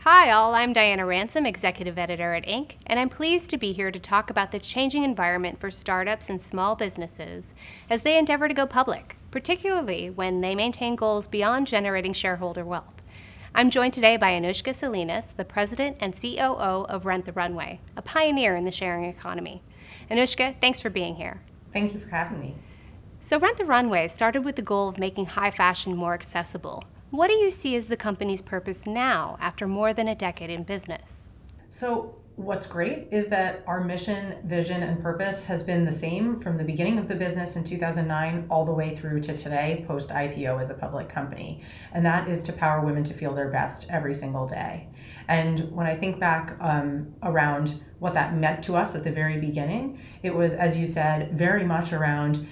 Hi all, I'm Diana Ransom, Executive Editor at Inc., and I'm pleased to be here to talk about the changing environment for startups and small businesses as they endeavor to go public, particularly when they maintain goals beyond generating shareholder wealth. I'm joined today by ANUSHKA Salinas, the President and COO of Runway, a pioneer in the sharing economy. ANUSHKA, thanks for being here. Thank you for having me. So Runway started with the goal of making high fashion more accessible. What do you see as the company's purpose now, after more than a decade in business? So what's great is that our mission, vision, and purpose has been the same from the beginning of the business in 2009 all the way through to today, post-IPO as a public company. And that is to power women to feel their best every single day. And when I think back around what that meant to us at the very beginning, it was, as you said, very much around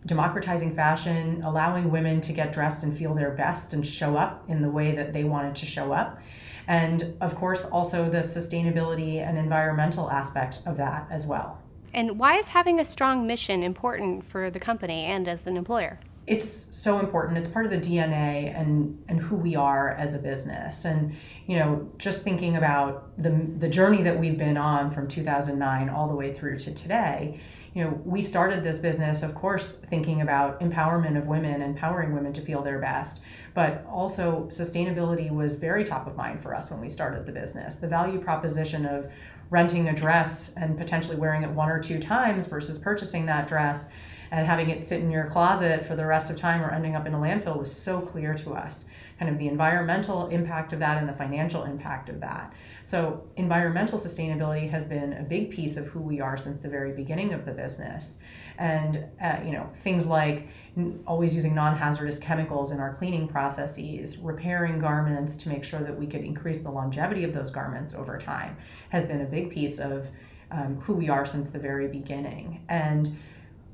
democratizing fashion, allowing women to get dressed and feel their best and show up in the way that they wanted to show up. And of course, also the sustainability and environmental aspect of that as well. And why is having a strong mission important for the company and as an employer? It's so important. It's part of the DNA and who we are as a business. And, you know, just thinking about the journey that we've been on from 2009 all the way through to today, you know, we started this business, of course, thinking about empowerment of women, empowering women to feel their best, but also sustainability was very top of mind for us when we started the business. The value proposition of renting a dress and potentially wearing it one or two times versus purchasing that dress and having it sit in your closet for the rest of time or ending up in a landfill was so clear to us. Kind of the environmental impact of that and the financial impact of that. So environmental sustainability has been a big piece of who we are since the very beginning of the business. And you know, things like always using non-hazardous chemicals in our cleaning processes, repairing garments to make sure that we could increase the longevity of those garments over time has been a big piece of who we are since the very beginning. And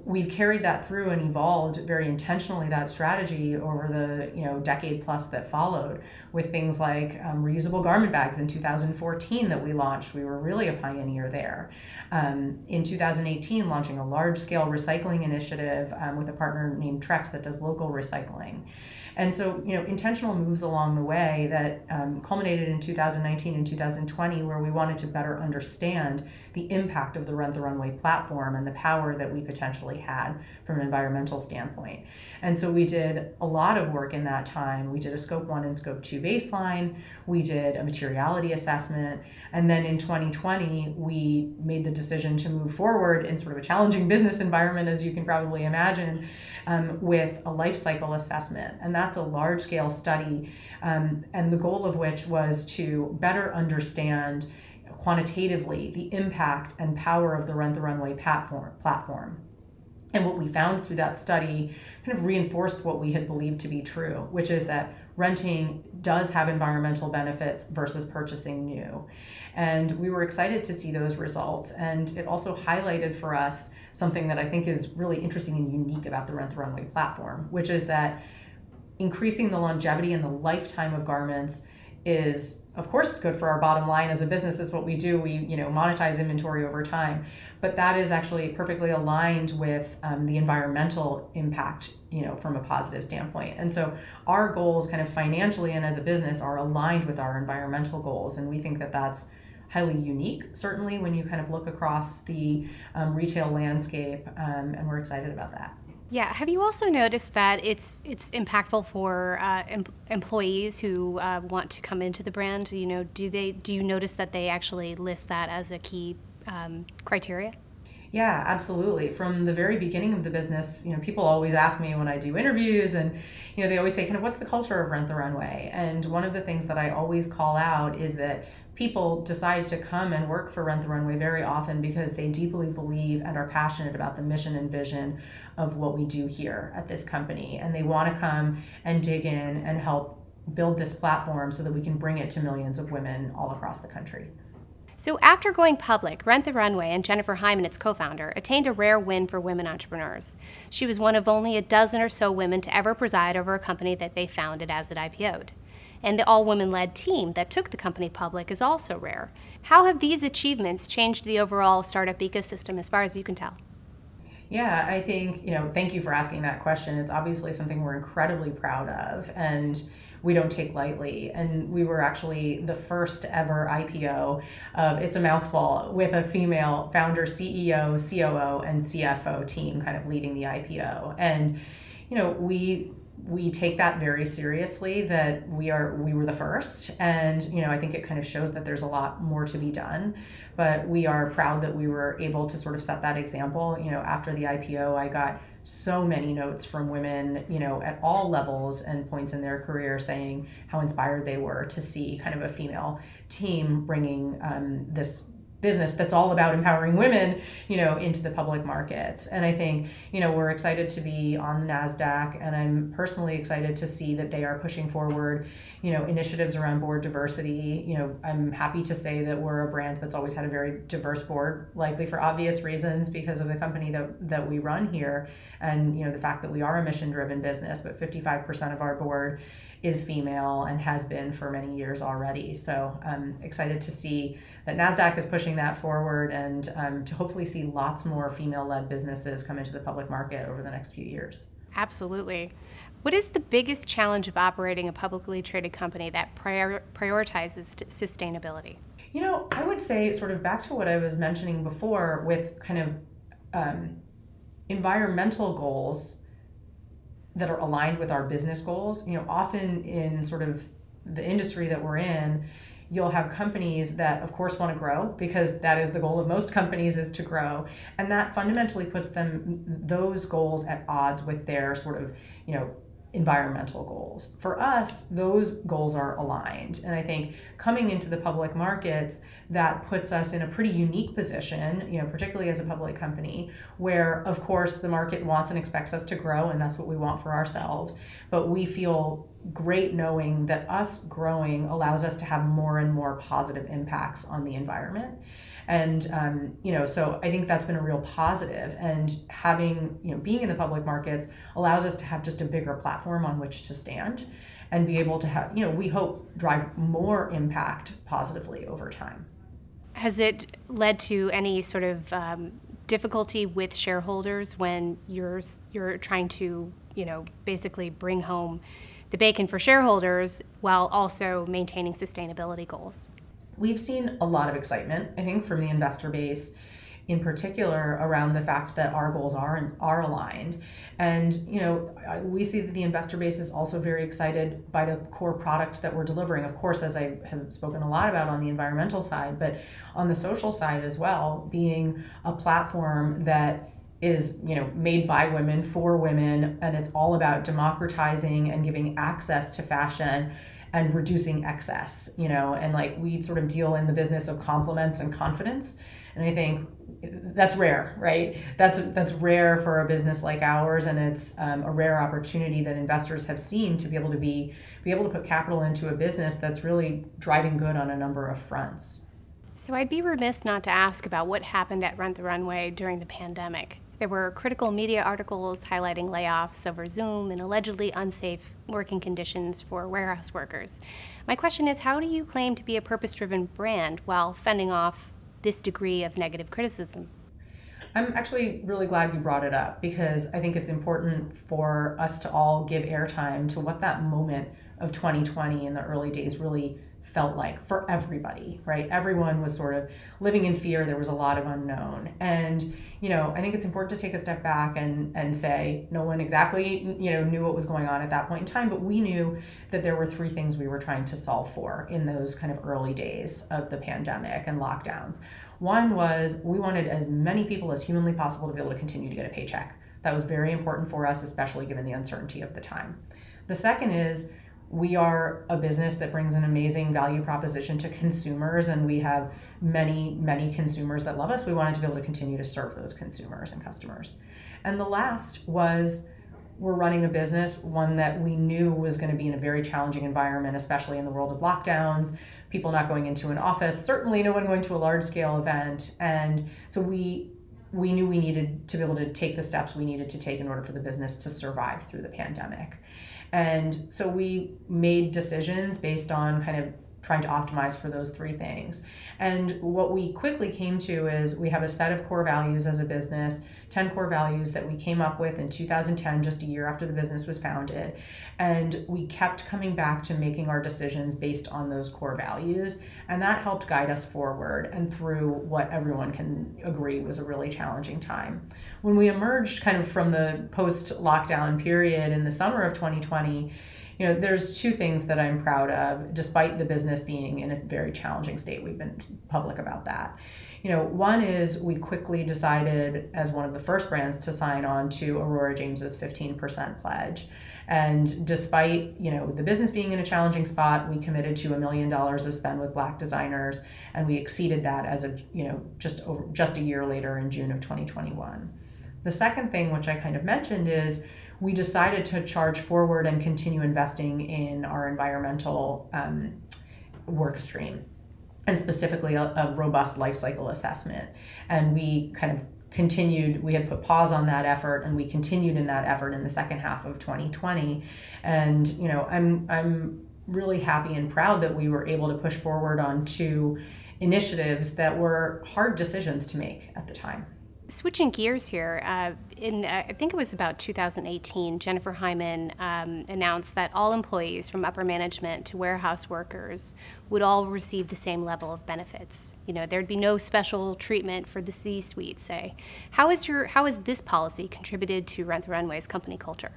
we've carried that through and evolved very intentionally that strategy over the decade plus that followed with things like reusable garment bags in 2014 that we launched. We were really a pioneer there. In 2018, launching a large-scale recycling initiative with a partner named Trex that does local recycling. And so, you know, intentional moves along the way that culminated in 2019 and 2020, where we wanted to better understand the impact of the Rent the Runway platform and the power that we potentially had from an environmental standpoint. And so we did a lot of work in that time. We did a Scope 1 and Scope 2 baseline. We did a materiality assessment. And then in 2020, we made the decision to move forward in sort of a challenging business environment, as you can probably imagine, with a life cycle assessment. And that's a large-scale study, and the goal of which was to better understand quantitatively the impact and power of the Rent the Runway platform. And what we found through that study kind of reinforced what we had believed to be true, which is that renting does have environmental benefits versus purchasing new. And we were excited to see those results. And it also highlighted for us something that I think is really interesting and unique about the Rent the Runway platform, which is that increasing the longevity and the lifetime of garments is, of course, good for our bottom line as a business. It's what we do. We, monetize inventory over time, but that is actually perfectly aligned with the environmental impact, from a positive standpoint. And so our goals, kind of financially and as a business, are aligned with our environmental goals, and we think that that's highly unique, certainly when you kind of look across the retail landscape, and we're excited about that. Yeah, have you also noticed that it's impactful for employees who want to come into the brand? Do you notice that they actually list that as a key criteria? Yeah, absolutely. From the very beginning of the business, people always ask me when I do interviews, and they always say, kind of, what's the culture of Rent the Runway? And one of the things that I always call out is that people decide to come and work for Rent the Runway very often because they deeply believe and are passionate about the mission and vision of what we do here at this company. And they want to come and dig in and help build this platform so that we can bring it to millions of women all across the country. So after going public, Rent the Runway and Jennifer Hyman, its co-founder, attained a rare win for women entrepreneurs. She was one of only a dozen or so women to ever preside over a company that they founded as it IPO'd. And the all-women-led team that took the company public is also rare. How have these achievements changed the overall startup ecosystem as far as you can tell? Yeah, I think, thank you for asking that question. It's obviously something we're incredibly proud of. And we don't take lightly. And we were actually the first ever IPO of, it's a mouthful, with a female founder, CEO, COO, and CFO team kind of leading the IPO. And, you know, we take that very seriously, that we were the first. And, you know, I think it kind of shows that there's a lot more to be done, but we are proud that we were able to sort of set that example. You know, after the IPO, I got so many notes from women, you know, at all levels and points in their career, saying how inspired they were to see kind of a female team bringing this business that's all about empowering women, you know, into the public markets. And I think, you know, we're excited to be on the NASDAQ, and I'm personally excited to see that they are pushing forward, you know, initiatives around board diversity. You know, I'm happy to say that we're a brand that's always had a very diverse board, likely for obvious reasons because of the company that we run here, and, you know, the fact that we are a mission-driven business, but 55% of our board is female and has been for many years already. So I'm excited to see that NASDAQ is pushing that forward, and to hopefully see lots more female-led businesses come into the public market over the next few years. Absolutely. What is the biggest challenge of operating a publicly traded company that prioritizes sustainability? You know, I would say, sort of back to what I was mentioning before with kind of environmental goals that are aligned with our business goals. You know, often in sort of the industry that we're in, you'll have companies that of course want to grow, because that is the goal of most companies, is to grow. And that fundamentally puts those goals at odds with their sort of, you know, environmental goals. For us, those goals are aligned. And I think coming into the public markets, that puts us in a pretty unique position, you know, particularly as a public company, where of course the market wants and expects us to grow, and that's what we want for ourselves. But we feel great knowing that us growing allows us to have more and more positive impacts on the environment. And, you know, so I think that's been a real positive, and having, you know, being in the public markets allows us to have just a bigger platform on which to stand and be able to have, you know, we hope drive more impact positively over time. Has it led to any sort of difficulty with shareholders when you're trying to, you know, basically bring home the bacon for shareholders while also maintaining sustainability goals? We've seen a lot of excitement, I think, from the investor base in particular around the fact that our goals are aligned. And, you know, we see that the investor base is also very excited by the core products that we're delivering. Of course, as I have spoken a lot about on the environmental side, but on the social side as well, being a platform that is, you know, made by women for women, and it's all about democratizing and giving access to fashion and reducing excess, you know, and like we sort of deal in the business of compliments and confidence. And I think that's rare, right? That's rare for a business like ours, and it's a rare opportunity that investors have seen to be able to put capital into a business that's really driving good on a number of fronts. So I'd be remiss not to ask about what happened at Rent the Runway during the pandemic. There were critical media articles highlighting layoffs over Zoom and allegedly unsafe working conditions for warehouse workers. My question is, how do you claim to be a purpose-driven brand while fending off this degree of negative criticism? I'm actually really glad you brought it up, because I think it's important for us to all give airtime to what that moment of 2020 in the early days really felt like for everybody, right? Everyone was sort of living in fear. There was a lot of unknown. And, you know, I think it's important to take a step back and say no one exactly, you know, knew what was going on at that point in time, but we knew that there were three things we were trying to solve for in those kind of early days of the pandemic and lockdowns. One was we wanted as many people as humanly possible to be able to continue to get a paycheck. That was very important for us, especially given the uncertainty of the time. The second is we are a business that brings an amazing value proposition to consumers, and we have many, many consumers that love us. We wanted to be able to continue to serve those consumers and customers. And the last was we're running a business, one that we knew was going to be in a very challenging environment, especially in the world of lockdowns, people not going into an office, certainly no one going to a large-scale event. And so we knew we needed to be able to take the steps we needed to take in order for the business to survive through the pandemic. And so we made decisions based on kind of trying to optimize for those three things. And what we quickly came to is we have a set of core values as a business, 10 core values that we came up with in 2010, just a year after the business was founded. And we kept coming back to making our decisions based on those core values. And that helped guide us forward and through what everyone can agree was a really challenging time. When we emerged kind of from the post-lockdown period in the summer of 2020, there's two things that I'm proud of, despite the business being in a very challenging state. We've been public about that. One is we quickly decided as one of the first brands to sign on to Aurora James's 15% pledge. And despite, the business being in a challenging spot, we committed to $1 million of spend with Black designers, and we exceeded that as just a year later in June of 2021. The second thing, which I kind of mentioned, is we decided to charge forward and continue investing in our environmental work stream, and specifically a robust life cycle assessment. And we kind of continued, we had put pause on that effort, and we continued in that effort in the second half of 2020. And I'm really happy and proud that we were able to push forward on two initiatives that were hard decisions to make at the time. Switching gears here, I think it was about 2018, Jennifer Hyman announced that all employees from upper management to warehouse workers would all receive the same level of benefits. There'd be no special treatment for the C-suite, say. How has this policy contributed to Rent the Runway's company culture?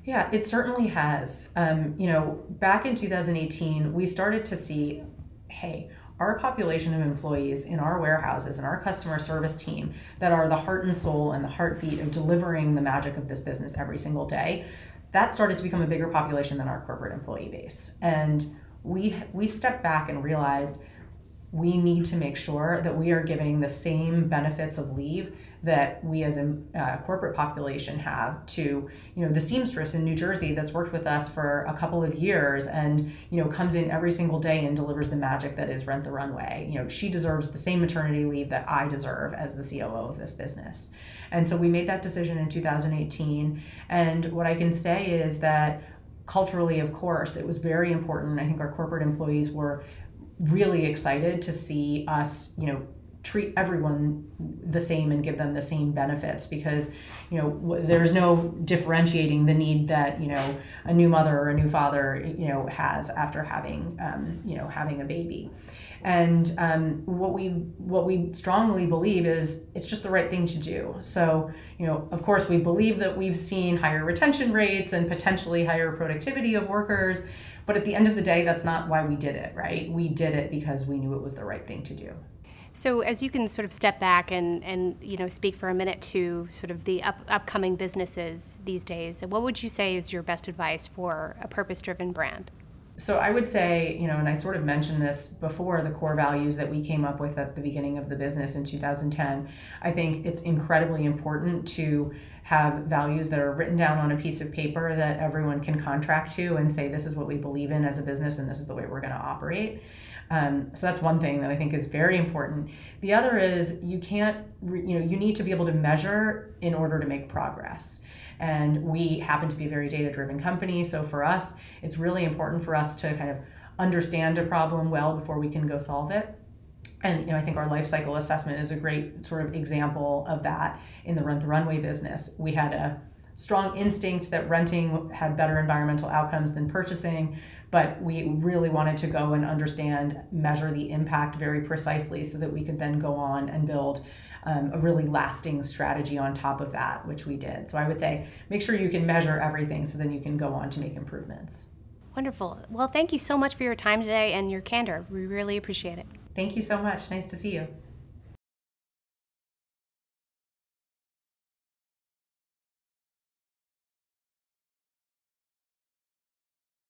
Yeah, it certainly has. Back in 2018, we started to see, hey, our population of employees in our warehouses and our customer service team that are the heart and soul and the heartbeat of delivering the magic of this business every single day, that started to become a bigger population than our corporate employee base. And we stepped back and realized we need to make sure that we are giving the same benefits of leave that we as a corporate population have to, the seamstress in New Jersey that's worked with us for a couple of years and, comes in every single day and delivers the magic that is Rent the Runway. She deserves the same maternity leave that I deserve as the COO of this business. And so we made that decision in 2018. And what I can say is that culturally, of course, it was very important. I think our corporate employees were really excited to see us, treat everyone the same and give them the same benefits, because there's no differentiating the need that a new mother or a new father has after having having a baby. And what we strongly believe is it's just the right thing to do. So of course we believe that we've seen higher retention rates and potentially higher productivity of workers, but at the end of the day, that's not why we did it, right? We did it because we knew it was the right thing to do. So as you can sort of step back and speak for a minute to sort of the upcoming businesses these days, what would you say is your best advice for a purpose-driven brand? So I would say, and I sort of mentioned this before, the core values that we came up with at the beginning of the business in 2010, I think it's incredibly important to have values that are written down on a piece of paper that everyone can contract to and say, this is what we believe in as a business and this is the way we're going to operate. So that's one thing that I think is very important. The other is you need to be able to measure in order to make progress. And we happen to be a very data-driven company. So for us, it's really important for us to kind of understand a problem well before we can go solve it. And I think our life cycle assessment is a great sort of example of that in the Rent the Runway business. We had a strong instinct that renting had better environmental outcomes than purchasing, but we really wanted to go and measure the impact very precisely so that we could then go on and build a really lasting strategy on top of that, which we did. So I would say make sure you can measure everything so then you can go on to make improvements. Wonderful. Well, thank you so much for your time today and your candor. We really appreciate it. Thank you so much. Nice to see you.